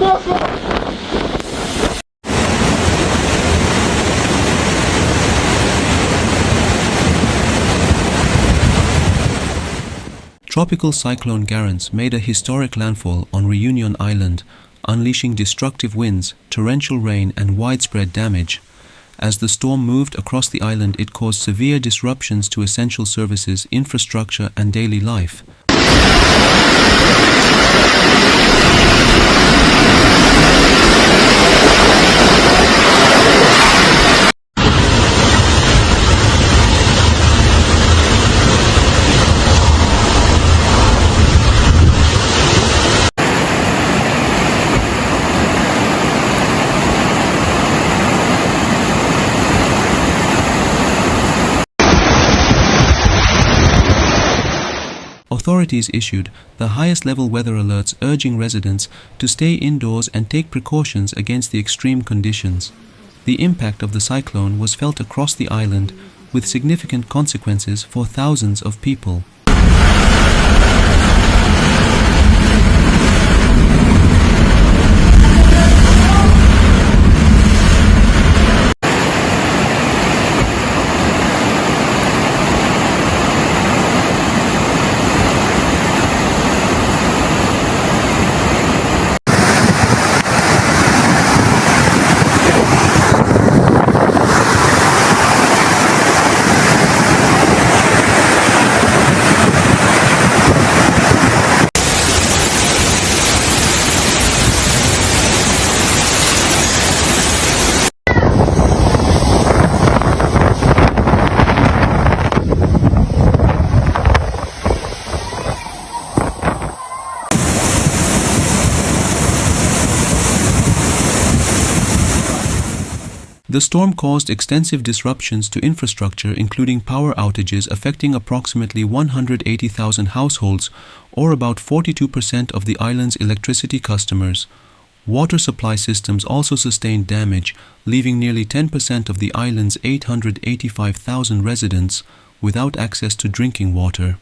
Tropical Cyclone Garance made a historic landfall on Réunion Island, unleashing destructive winds, torrential rain and widespread damage. As the storm moved across the island, it caused severe disruptions to essential services, infrastructure and daily life. Authorities issued the highest level weather alerts urging residents to stay indoors and take precautions against the extreme conditions. The impact of the cyclone was felt across the island, with significant consequences for thousands of people. The storm caused extensive disruptions to infrastructure, including power outages affecting approximately 180,000 households, or about 42% of the island's electricity customers. Water supply systems also sustained damage, leaving nearly 10% of the island's 885,000 residents without access to drinking water.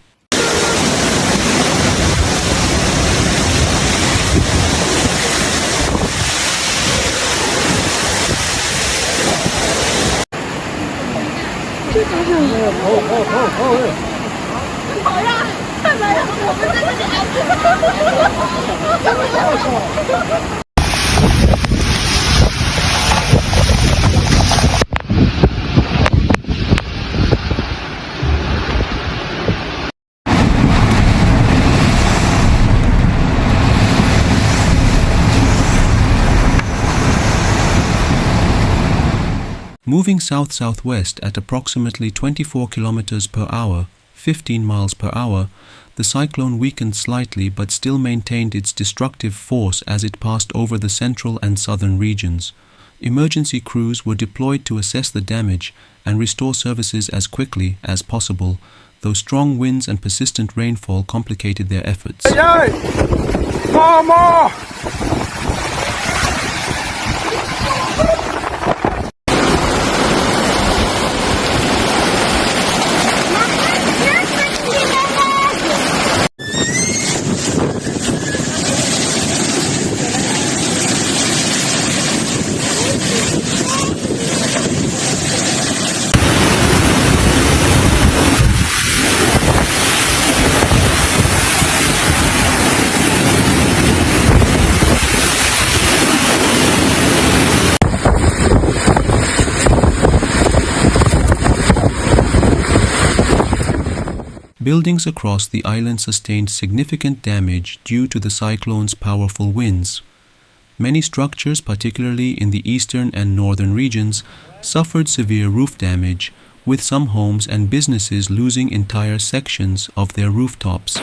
Moving south-southwest at approximately 24 kilometers per hour, 15 miles per hour, the cyclone weakened slightly but still maintained its destructive force as it passed over the central and southern regions. Emergency crews were deployed to assess the damage and restore services as quickly as possible, though strong winds and persistent rainfall complicated their efforts. Buildings across the island sustained significant damage due to the cyclone's powerful winds. Many structures, particularly in the eastern and northern regions, suffered severe roof damage, with some homes and businesses losing entire sections of their rooftops.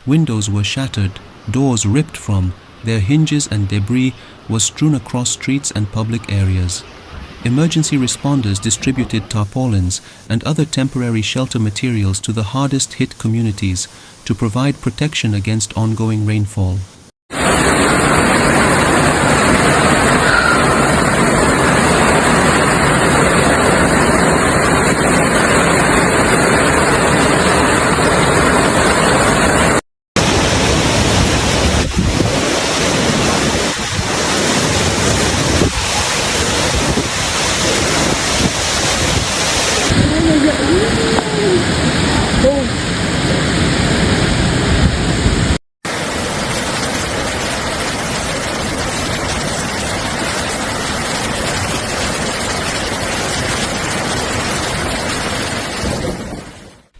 Windows were shattered, doors ripped from, their hinges and debris was strewn across streets and public areas. Emergency responders distributed tarpaulins and other temporary shelter materials to the hardest hit communities to provide protection against ongoing rainfall.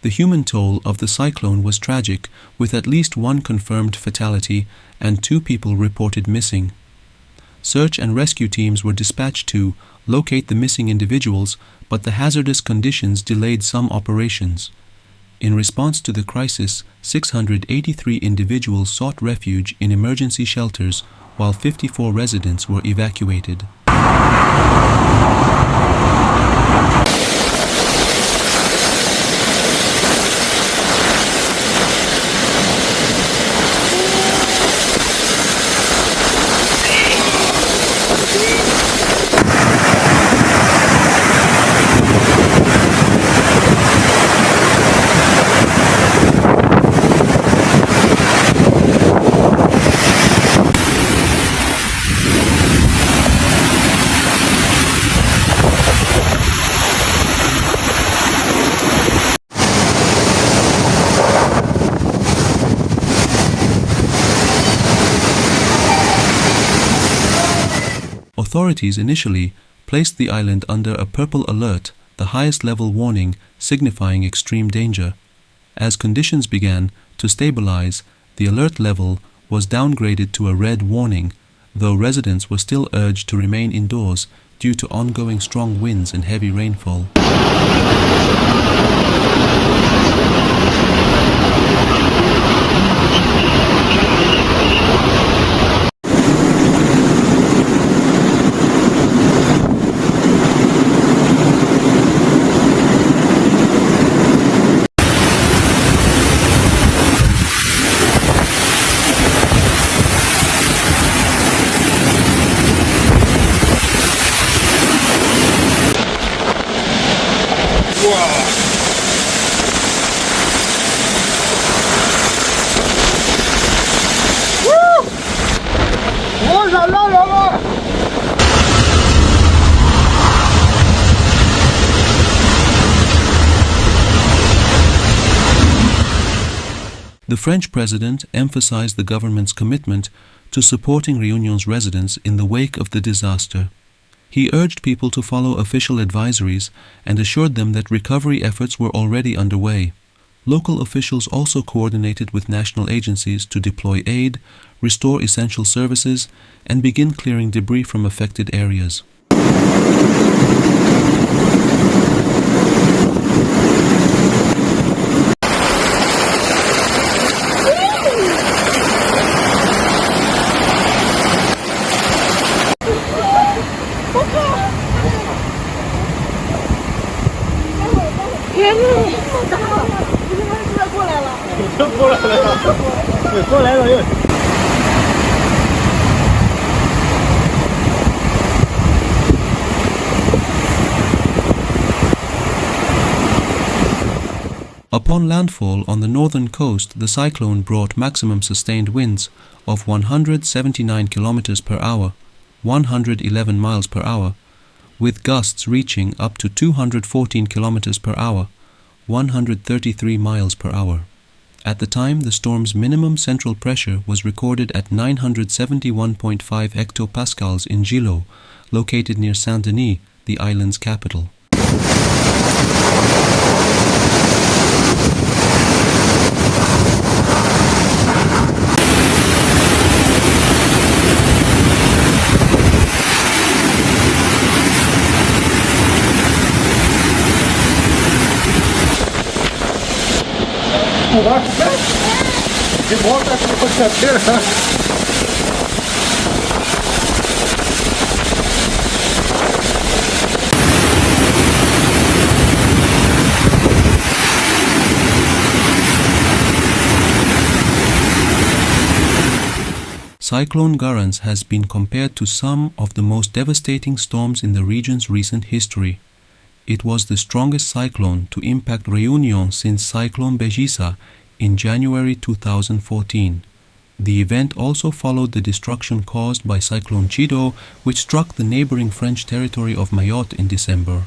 The human toll of the cyclone was tragic, with at least one confirmed fatality and 2 people reported missing. Search and rescue teams were dispatched to locate the missing individuals, but the hazardous conditions delayed some operations. In response to the crisis, 683 individuals sought refuge in emergency shelters, while 54 residents were evacuated. Authorities initially placed the island under a purple alert, the highest level warning signifying extreme danger. As conditions began to stabilize, the alert level was downgraded to a red warning, though residents were still urged to remain indoors due to ongoing strong winds and heavy rainfall. The French president emphasized the government's commitment to supporting Réunion's residents in the wake of the disaster. He urged people to follow official advisories and assured them that recovery efforts were already underway. Local officials also coordinated with national agencies to deploy aid, restore essential services, and begin clearing debris from affected areas. Upon landfall on the northern coast, the cyclone brought maximum sustained winds of 179 km per hour, 111 miles per hour, with gusts reaching up to 214 km per hour, 133 miles per hour. At the time, the storm's minimum central pressure was recorded at 971.5 hectopascals in Gilo, located near Saint-Denis, the island's capital. C'est bon, ça, c'est pas de faire, hein. Cyclone Garance has been compared to some of the most devastating storms in the region's recent history. It was the strongest cyclone to impact Réunion since Cyclone Garance in January 2014. The event also followed the destruction caused by Cyclone Chido, which struck the neighboring French territory of Mayotte in December.